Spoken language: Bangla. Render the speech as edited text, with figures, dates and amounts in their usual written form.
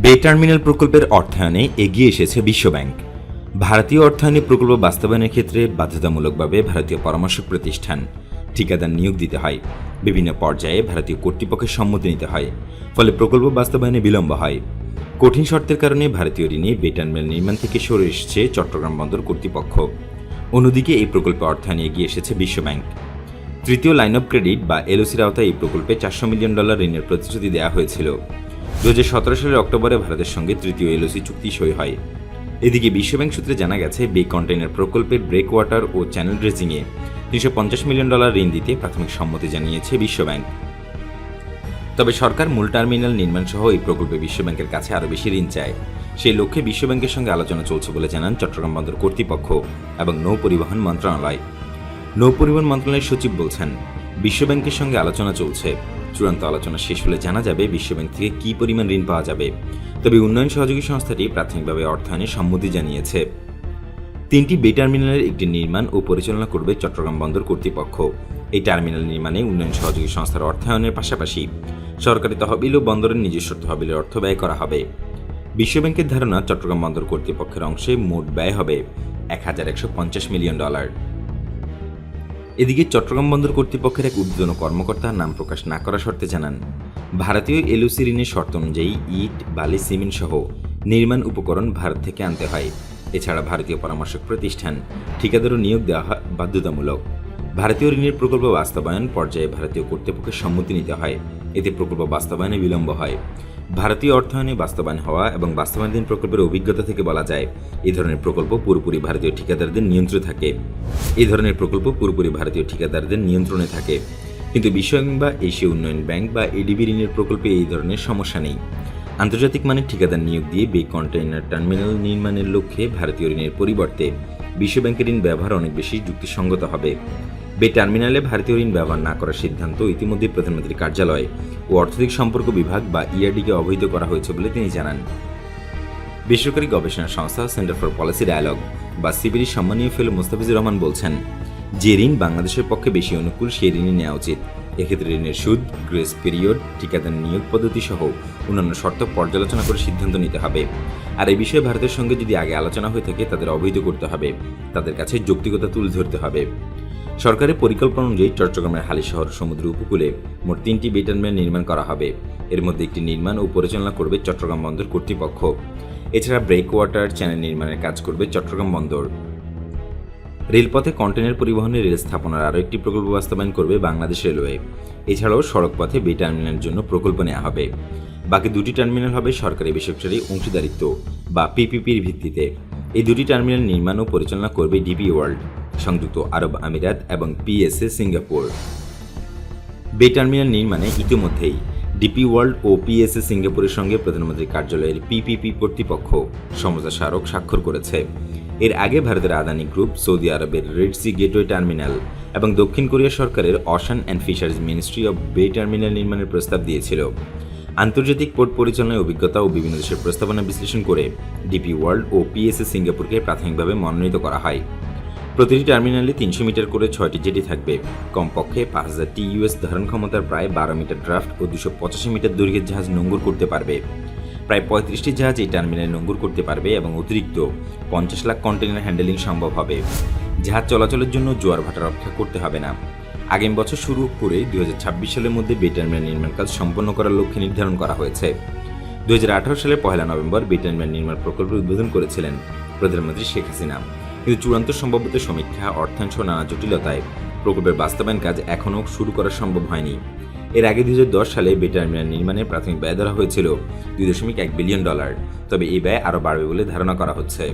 বে টার্মিনাল প্রকল্পের অর্থায়নে এগিয়ে এসেছে বিশ্বব্যাংক। ভারতীয় অর্থায়নে প্রকল্প বাস্তবায়নের ক্ষেত্রে বাধ্যতামূলকভাবে ভারতীয় পরামর্শক প্রতিষ্ঠান ঠিকাদার নিয়োগ দিতে হয়। বিভিন্ন পর্যায়ে ভারতীয় কর্তৃপক্ষের সম্মতি নিতে হয়, ফলে প্রকল্প বাস্তবায়নে বিলম্ব হয়। কঠিন শর্তের কারণে ভারতীয় ঋণে বে টার্মিনাল নির্মাণ থেকে সরে এসেছে চট্টগ্রাম বন্দর কর্তৃপক্ষ। অন্যদিকে এই প্রকল্পে অর্থায়নে এগিয়ে এসেছে বিশ্বব্যাংক। তৃতীয় লাইন অব ক্রেডিট বা এলওসির আওতায় এই প্রকল্পে $400 মিলিয়ন ঋণের প্রতিশ্রুতি দেওয়া হয়েছিল। 2017 সালের অক্টোবরে ভারতের সঙ্গে তৃতীয় এলওসি চুক্তি সই হয়। এদিকে বিশ্বব্যাংক সূত্রে জানা গেছে, বে কন্টেইনার প্রকল্পের ব্রেক ওয়াটার ও চ্যানেল ড্রেজিংয়ে $350 মিলিয়ন ঋণ দিতে প্রাথমিক সম্মতি জানিয়েছে বিশ্বব্যাংক। তবে সরকার মূল টার্মিনাল নির্মাণ সহ এই প্রকল্পে বিশ্বব্যাংকের কাছে আরও বেশি ঋণ চায়। সেই লক্ষ্যে বিশ্বব্যাংকের সঙ্গে আলোচনা চলছে বলে জানান চট্টগ্রাম বন্দর কর্তৃপক্ষ এবং নৌ পরিবহন মন্ত্রণালয়। নৌ পরিবহন মন্ত্রণালয়ের সচিব বলছেন, বিশ্বব্যাংকের সঙ্গে আলোচনা চলছে। চূড়ান্ত আলোচনা শেষ হলে জানা যাবে বিশ্বব্যাংক থেকে কী পরিমাণ ঋণ পাওয়া যাবে। তবে উন্নয়ন সহযোগী সংস্থাটি প্রাথমিকভাবে অর্থায়নে সম্মতি জানিয়েছে। 3টি বে টার্মিনালের একটি নির্মাণ ও পরিচালনা করবে চট্টগ্রাম বন্দর কর্তৃপক্ষ। এই টার্মিনাল নির্মাণে উন্নয়ন সহযোগী সংস্থার অর্থায়নের পাশাপাশি সরকারি তহবিল ও বন্দরের নিজস্ব তহবিলের অর্থ ব্যয় করা হবে। বিশ্বব্যাংকের ধারণা, চট্টগ্রাম বন্দর কর্তৃপক্ষের অংশে মোট ব্যয় হবে $1150 মিলিয়ন। এদিকে চট্টগ্রাম বন্দর কর্তৃপক্ষের এক ঊর্ধ্বতন কর্মকর্তা নাম প্রকাশ না করার শর্তে জানান, ভারতীয় এলওসি ঋণের শর্ত অনুযায়ী ইট, বালি, সিমেন্ট সহ নির্মাণ উপকরণ ভারত থেকে আনতে হয়। এছাড়া ভারতীয় পরামর্শক প্রতিষ্ঠান ঠিকাদারও নিয়োগ দেওয়া বাধ্যতামূলক। ভারতীয় ঋণের প্রকল্প বাস্তবায়ন পর্যায়ে ভারতীয় কর্তৃপক্ষের সম্মতি নিতে হয়। এতে প্রকল্প বাস্তবায়নে বিলম্ব হয়। ভারতীয় অর্থায়নে বাস্তবায়ন হওয়া এবং বাস্তবায়নাধীন প্রকল্পের অভিজ্ঞতা থেকে বলা যায়, এই ধরনের প্রকল্প পুরোপুরি ভারতীয় ঠিকাদারদের নিয়ন্ত্রণে থাকে। কিন্তু বিশ্বব্যাংক বা এশীয় উন্নয়ন ব্যাংক বা এডিবি ঋণের প্রকল্পে এই ধরনের সমস্যা নেই। আন্তর্জাতিক মানের ঠিকাদার নিয়োগ দিয়ে বে কন্টেইনার টার্মিনাল নির্মাণের লক্ষ্যে ভারতীয় ঋণের পরিবর্তে বিশ্বব্যাংকের ঋণ ব্যবহার অনেক বেশি যুক্তিসঙ্গত হবে। বে টার্মিনালে ভারতীয় ঋণ ব্যবহার না করার সিদ্ধান্ত ইতিমধ্যে প্রধানমন্ত্রীর কার্যালয় ও অর্থনৈতিক সম্পর্ক বিভাগ বা ইআরডিকে অবহিত করা হয়েছে বলে তিনি জানান। বেসরকারি গবেষণা সংস্থা সেন্টার ফর পলিসি ডায়ালগ বা সিবিডির সম্মানীয় ফেলো মোস্তাফিজুর রহমান বলছেন, যে ঋণ বাংলাদেশের পক্ষে বেশি অনুকূল সেই ঋণই নেওয়া উচিত। এক্ষেত্রে ঋণের সুদ, গ্রেস পিরিয়ড, ঠিকাদার নিয়োগ পদ্ধতি সহ অন্যান্য শর্ত পর্যালোচনা করে সিদ্ধান্ত নিতে হবে। আর এই বিষয়ে ভারতের সঙ্গে যদি আগে আলোচনা হয়ে থাকে তাদের অবহিত করতে হবে, তাদের কাছে যৌক্তিকতা তুলে ধরতে হবে। সরকারের পরিকল্পনা অনুযায়ী চট্টগ্রামের হালিশহর সমুদ্র উপকূলে মোট 3টি বে টার্মিনাল নির্মাণ করা হবে। এর মধ্যে একটি নির্মাণ ও পরিচালনা করবে চট্টগ্রাম বন্দর কর্তৃপক্ষ। এছাড়া ব্রেক ওয়াটার, চ্যানেল নির্মাণের কাজ করবে চট্টগ্রাম বন্দর। রেলপথে কন্টেইনার পরিবহনের রেল স্থাপনার আরও একটি প্রকল্প বাস্তবায়ন করবে বাংলাদেশ রেলওয়ে। এছাড়াও সড়কপথে বে টার্মিনালের জন্য প্রকল্প নেওয়া হবে। বাকি 2টি টার্মিনাল হবে সরকারি বেসরকারি অংশীদারিত্ব বা পিপিপির ভিত্তিতে। এই 2টি টার্মিনাল নির্মাণ ও পরিচালনা করবে ডিপি ওয়ার্ল্ড, সংযুক্ত আরব আমিরাত এবং পিএসএ সিঙ্গাপুর। বে টার্মিনাল নির্মাণে ইতিমধ্যেই ডিপি ওয়ার্ল্ড ও পিএসএ সিঙ্গাপুরের সঙ্গে প্রধানমন্ত্রীর কার্যালয়ের পিপিপি কর্তৃপক্ষ সমঝোতা স্মারক স্বাক্ষর করেছে। এর আগে ভারতের আদানি গ্রুপ, সৌদি আরবের রেড সি গেটওয়ে টার্মিনাল এবং দক্ষিণ কোরিয়া সরকারের ocean and fisheries ministry of বে টার্মিনাল নির্মাণের প্রস্তাব দিয়েছিল। আন্তর্জাতিক পোর্ট পরিচালনায় অভিজ্ঞতা ও বিভিন্ন দেশের প্রস্তাবনা বিশ্লেষণ করে ডিপি ওয়ার্ল্ড ও পিএসএ সিঙ্গাপুরকে প্রাথমিকভাবে মনোনীত করা হয়। প্রতিটি টার্মিনালে 300 মিটার করে 6টি জেটি থাকবে। কমপক্ষে 5000 TEU ধারণ ক্ষমতার প্রায় 12 মিটার ড্রাফট ও 285 মিটার দৈর্ঘ্যের জাহাজ নোঙর করতে পারবে। প্রায় 35টি জাহাজ এই টার্মিনালে নোঙর করতে পারবে এবং অতিরিক্ত 50 লাখ কন্টেইনার হ্যান্ডেলিং সম্ভব হবে। জাহাজ চলাচলের জন্য জোয়ার ভাটার অপেক্ষা করতে হবে না। আগামী বছর শুরু করে 2026 সালের মধ্যে বে টার্মিনাল নির্মাণ কাজ সম্পন্ন করার লক্ষ্যে নির্ধারণ করা হয়েছে। 2018 সালের 1 নভেম্বর বে টার্মিনাল নির্মাণ প্রকল্পের উদ্বোধন করেছিলেন প্রধানমন্ত্রী শেখ হাসিনা। কিন্তু চূড়ান্ত সম্ভাব্যতা সমীক্ষা, অর্থায়ন সহ নানা জটিলতায় প্রকল্পের বাস্তবায়ন কাজ এখনও শুরু করা সম্ভব হয়নি। এর আগে 2010 সালে বে টার্মিনাল নির্মাণে প্রাথমিক ব্যয় ধরা হয়েছিল $2.1 বিলিয়ন। তবে এই ব্যয় আরও বাড়বে বলে ধারণা করা হচ্ছে।